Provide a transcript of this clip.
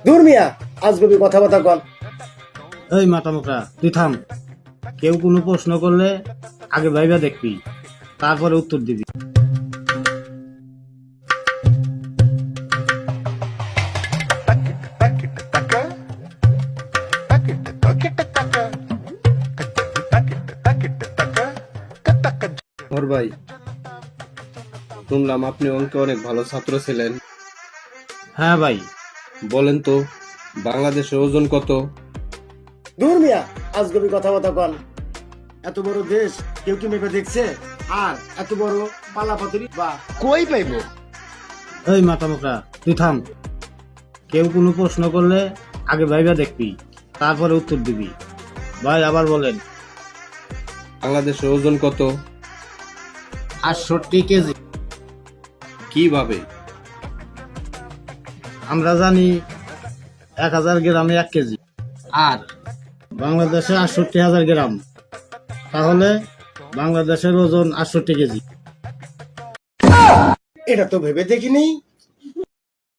দূর মিয়া আজগবি কথাবার্তা কন। এই মাতামোকরা তুই থাম। কেউ কোনো প্রশ্ন করলে আগে ভাইবা দেখবি, তারপরে উত্তর দিবি। ধর ভাই, শুনলাম আপনি অঙ্কে অনেক ভালো ছাত্র ছিলেন। হ্যাঁ ভাই। বলেন তো, বাংলাদেশের ওজন কত? দূর মিয়া আজগবি কথাবার্তা কন। এত বড় দেশ কেউ কি মেপে দেখছে? আর এত বড় পালাপাতুরি বা কই পাইবো? এই মাতামোকরা তুই থাম। কেউ কোনো প্রশ্ন করলে আগে ভাইবা দেখবি, তারপরে উত্তর দিবি। ভাই আবার বলেন। বাংলাদেশের ওজন কত? 68 কেজি। কিভাবে? আমরা জানি 1000 গ্রামে 1 কেজি, আর বাংলাদেশে 68,000 গ্রাম, তাহলে বাংলাদেশের ওজন 68 কেজি। এটা তো ভেবে দেখিনি।